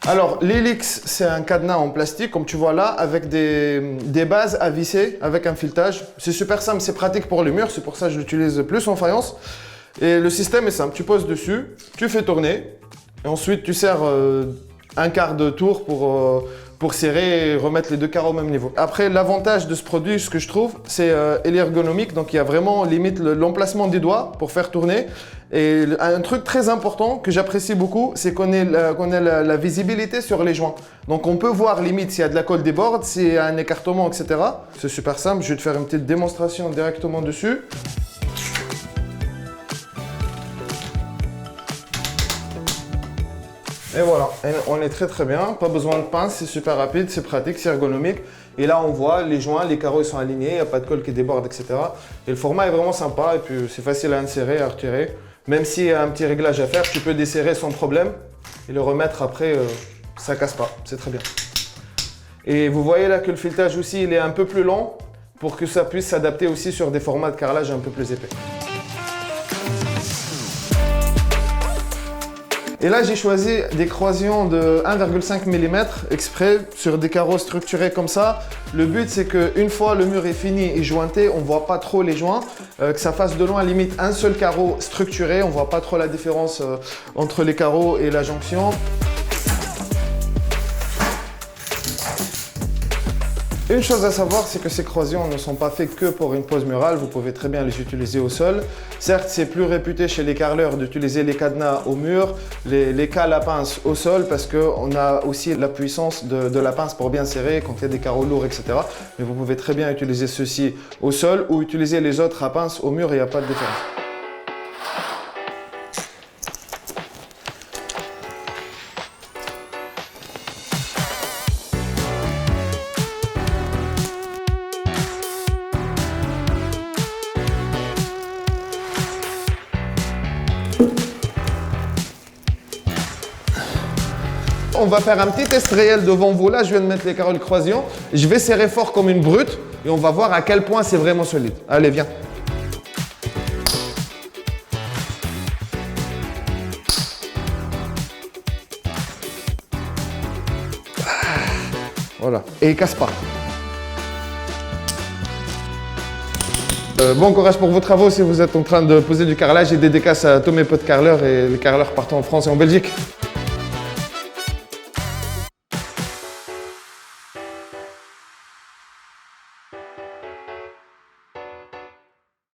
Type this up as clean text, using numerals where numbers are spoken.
Alors, l'Helix, c'est un cadenas en plastique, comme tu vois là, avec des bases à visser, avec un filetage. C'est super simple, c'est pratique pour les murs, c'est pour ça que je l'utilise plus en faïence. Et le système est simple, tu poses dessus, tu fais tourner, et ensuite tu serres un quart de tour pour serrer et remettre les deux carreaux au même niveau. Après, l'avantage de ce produit, ce que je trouve, c'est l'ergonomique. Donc, il y a vraiment limite l'emplacement des doigts pour faire tourner. Et un truc très important que j'apprécie beaucoup, c'est qu'on ait la visibilité sur les joints. Donc, on peut voir limite s'il y a de la colle déborde, s'il y a un écartement, etc. C'est super simple. Je vais te faire une petite démonstration directement dessus. Et voilà, on est très bien, pas besoin de pince, c'est super rapide, c'est pratique, c'est ergonomique. Et là on voit les joints, les carreaux ils sont alignés, il n'y a pas de colle qui déborde, etc. Et le format est vraiment sympa et puis c'est facile à insérer, à retirer. Même s'il y a un petit réglage à faire, tu peux desserrer sans problème et le remettre après, ça casse pas, c'est très bien. Et vous voyez là que le filetage aussi il est un peu plus long pour que ça puisse s'adapter aussi sur des formats de carrelage un peu plus épais. Et là, j'ai choisi des croisillons de 1,5 mm exprès sur des carreaux structurés comme ça. Le but, c'est qu'une fois le mur est fini et jointé, on ne voit pas trop les joints, que ça fasse de loin limite un seul carreau structuré. On ne voit pas trop la différence entre les carreaux et la jonction. Une chose à savoir, c'est que ces croisillons ne sont pas faits que pour une pose murale, vous pouvez très bien les utiliser au sol. Certes, c'est plus réputé chez les carreleurs d'utiliser les cadenas au mur, les cales à pince au sol, parce qu'on a aussi la puissance de la pince pour bien serrer quand il y a des carreaux lourds, etc. Mais vous pouvez très bien utiliser ceci au sol ou utiliser les autres à pince au mur, il n'y a pas de différence. On va faire un petit test réel devant vous. Là, je viens de mettre les carreaux de croisillon. Je vais serrer fort comme une brute et on va voir à quel point c'est vraiment solide. Allez, viens. Voilà. Et il casse pas. Bon courage pour vos travaux si vous êtes en train de poser du carrelage et dédicace à tous mes potes carreleurs et les carreleurs partout en France et en Belgique.